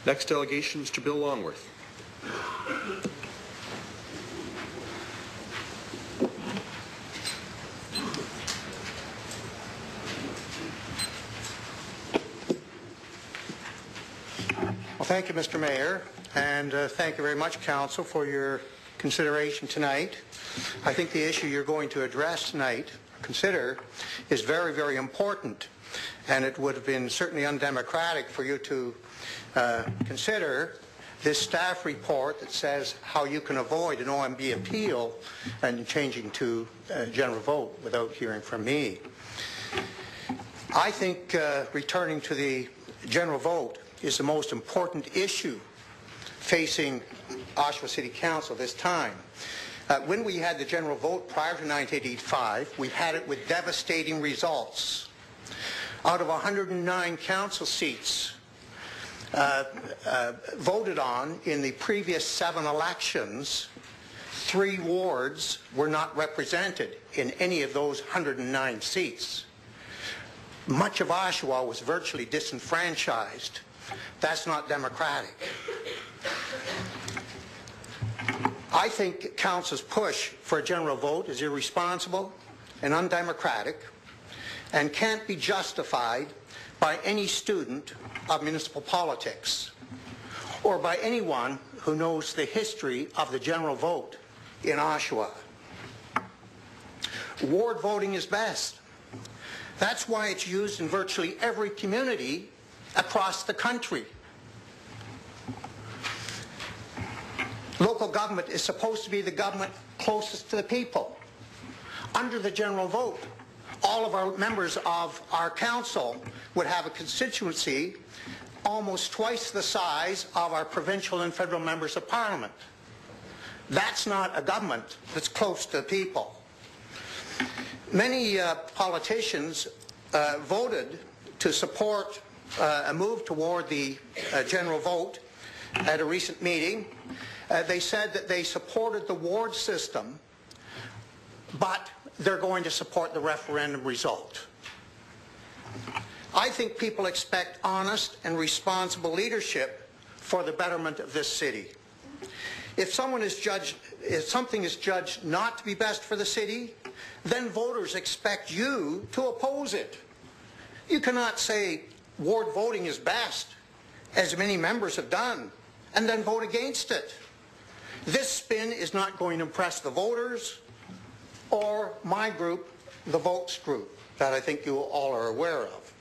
Next delegation, Mr. Bill Longworth. Well, thank you, Mr. Mayor, and thank you very much, Council, for your consideration tonight. I think the issue you're going to address tonight, consider, is very, very important, and it would have been certainly undemocratic for you to consider this staff report that says how you can avoid an OMB appeal and changing to general vote without hearing from me. I think returning to the general vote is the most important issue facing Oshawa City Council this time. When we had the general vote prior to 1985, we had it with devastating results. Out of 109 council seats voted on in the previous 7 elections, 3 wards were not represented in any of those 109 seats. Much of Oshawa was virtually disenfranchised. That's not democratic. I think Council's push for a general vote is irresponsible and undemocratic and can't be justified by any student of municipal politics or by anyone who knows the history of the general vote in Oshawa. Ward voting is best. That's why it's used in virtually every community across the country. Local government is supposed to be the government closest to the people. Under the general vote, all of our members of our council would have a constituency almost twice the size of our provincial and federal members of parliament. That's not a government that's close to the people. Many politicians voted to support a move toward the general vote at a recent meeting. They said that they supported the ward system, but they're going to support the referendum result. I think people expect honest and responsible leadership for the betterment of this city. If something is judged not to be best for the city, then voters expect you to oppose it. You cannot say ward voting is best, as many members have done, and then vote against it. This spin is not going to impress the voters or my group, the Votes group, that I think you all are aware of.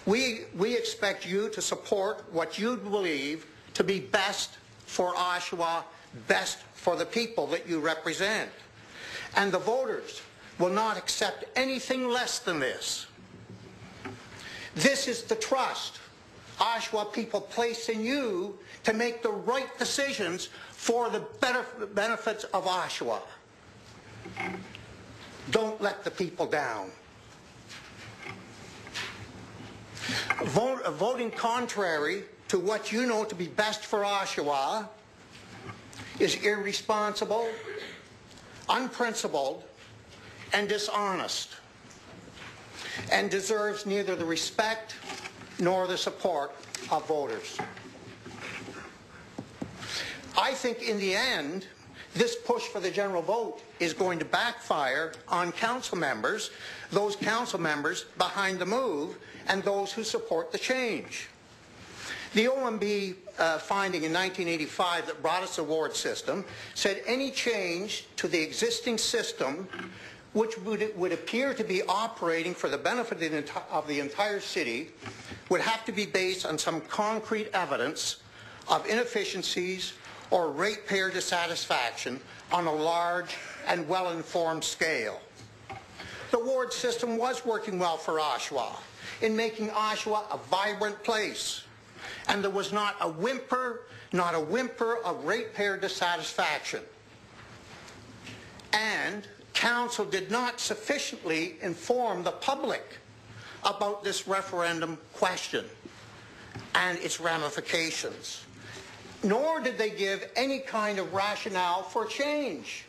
We expect you to support what you believe to be best for Oshawa, best for the people that you represent. And the voters will not accept anything less than this. This is the trust Oshawa people place in you to make the right decisions for the benefits of Oshawa. Don't let the people down. Voting contrary to what you know to be best for Oshawa is irresponsible, unprincipled, and dishonest, and deserves neither the respect nor the support of voters. I think in the end, this push for the general vote is going to backfire on council members, those council members behind the move, and those who support the change. The OMB finding in 1985 that brought us a ward system said any change to the existing system which would appear to be operating for the benefit of the entire city would have to be based on some concrete evidence of inefficiencies or ratepayer dissatisfaction on a large and well-informed scale. The ward system was working well for Oshawa in making Oshawa a vibrant place, and there was not a whimper of ratepayer dissatisfaction. And Council did not sufficiently inform the public about this referendum question and its ramifications, nor did they give any kind of rationale for change.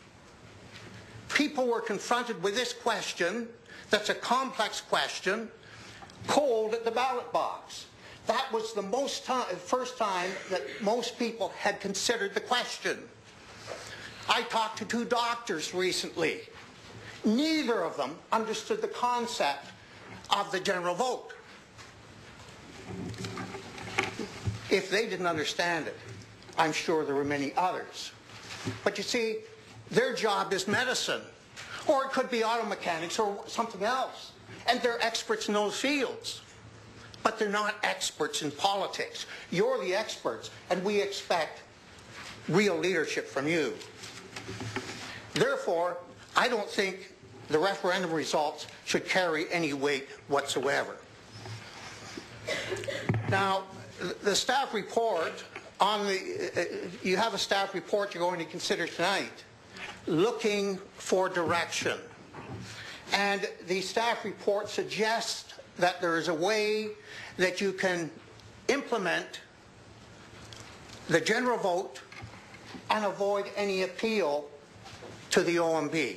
People were confronted with this question, that's a complex question, cold at the ballot box. that was the first time that most people had considered the question. I talked to 2 doctors recently. Neither of them understood the concept of the general vote. If they didn't understand it, I'm sure there were many others. But you see, their job is medicine, or it could be auto mechanics or something else. And they're experts in those fields. But they're not experts in politics. You're the experts, and we expect real leadership from you. Therefore, I don't think the referendum results should carry any weight whatsoever. Now, the staff report you have a staff report you're going to consider tonight, looking for direction. And the staff report suggests that there is a way that you can implement the general vote and avoid any appeal to the OMB.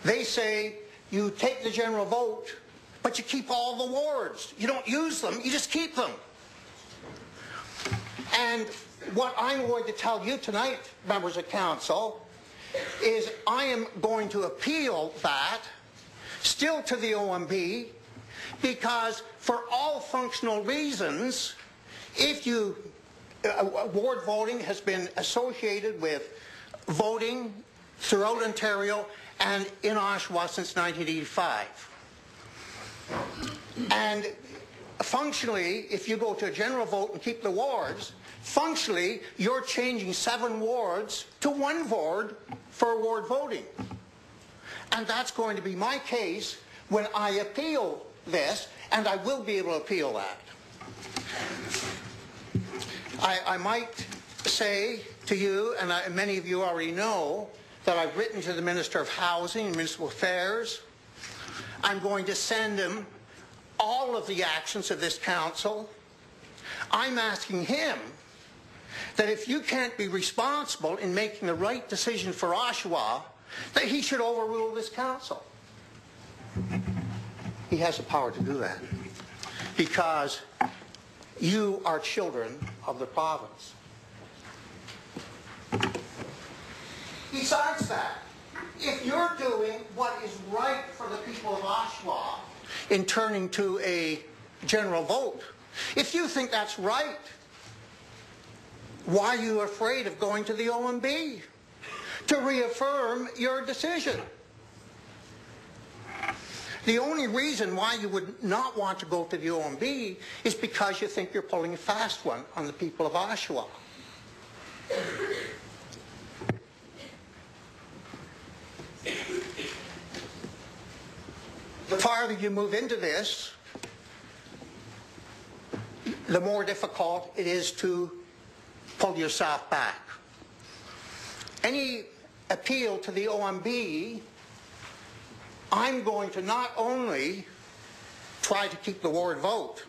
They say you take the general vote, but you keep all the wards. You don't use them, you just keep them. And what I'm going to tell you tonight, members of council, is I am going to appeal that still to the OMB, because for all functional reasons, if you ward voting has been associated with voting throughout Ontario and in Oshawa since 1985. And functionally, if you go to a general vote and keep the wards, functionally you're changing 7 wards to 1 ward for ward voting. And that's going to be my case when I appeal this, and I will be able to appeal that. I might say to you, and many of you already know, that I've written to the Minister of Housing and Municipal Affairs. I'm going to send him all of the actions of this council. I'm asking him that if you can't be responsible in making the right decision for Oshawa, that he should overrule this council. He has the power to do that because you are children of the province. Besides that, if you're doing what is right for the people of Oshawa in turning to a general vote, if you think that's right, why are you afraid of going to the OMB to reaffirm your decision? The only reason why you would not want to go to the OMB is because you think you're pulling a fast one on the people of Oshawa. The farther you move into this, the more difficult it is to pull yourself back. Any appeal to the OMB, I'm going to not only try to keep the ward vote,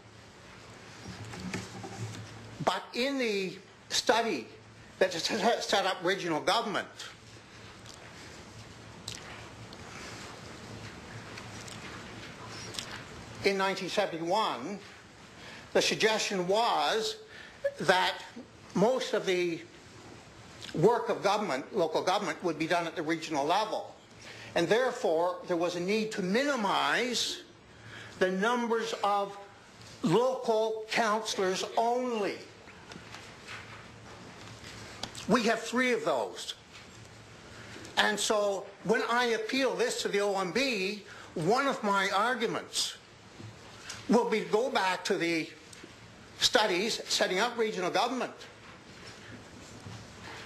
but in the study that set up regional government, in 1971, the suggestion was that most of the work of government, local government, would be done at the regional level. And therefore, there was a need to minimize the numbers of local councillors only. We have 3 of those. And so when I appeal this to the OMB, one of my arguments will be to go back to the studies setting up regional government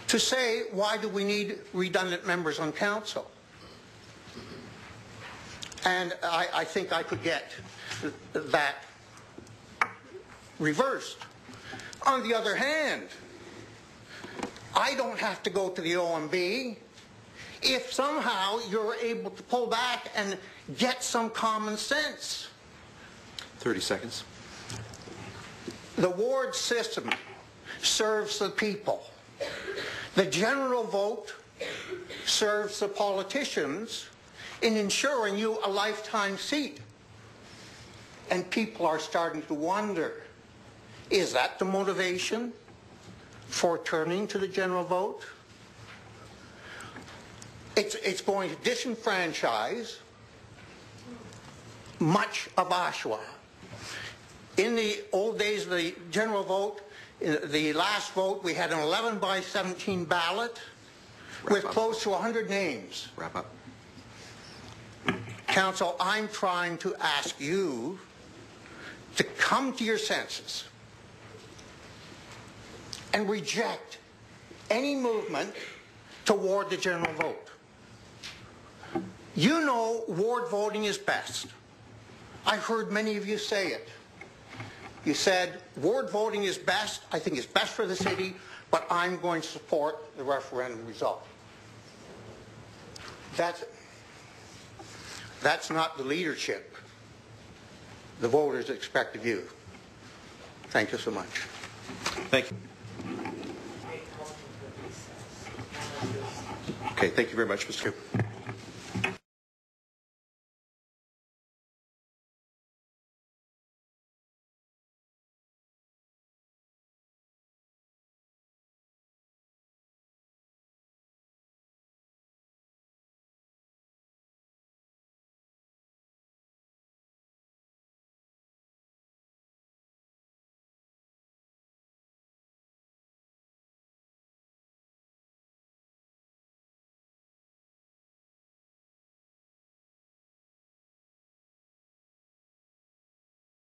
to say, why do we need redundant members on council? And I think I could get that reversed. On the other hand, I don't have to go to the OMB if somehow you're able to pull back and get some common sense. 30 seconds. The ward system serves the people. The general vote serves the politicians in ensuring you a lifetime seat. and people are starting to wonder, is that the motivation for turning to the general vote? It's going to disenfranchise much of Oshawa. In the old days of the general vote, in the last vote, we had an 11 by 17 ballot with close to 100 names. Wrap up. Council, I'm trying to ask you to come to your senses and reject any movement toward the general vote. You know ward voting is best. I heard many of you say it. You said ward voting is best. I think it's best for the city, but I'm going to support the referendum result. That's not the leadership the voters expect of you. Thank you so much. Thank you. Okay, thank you very much, Mr.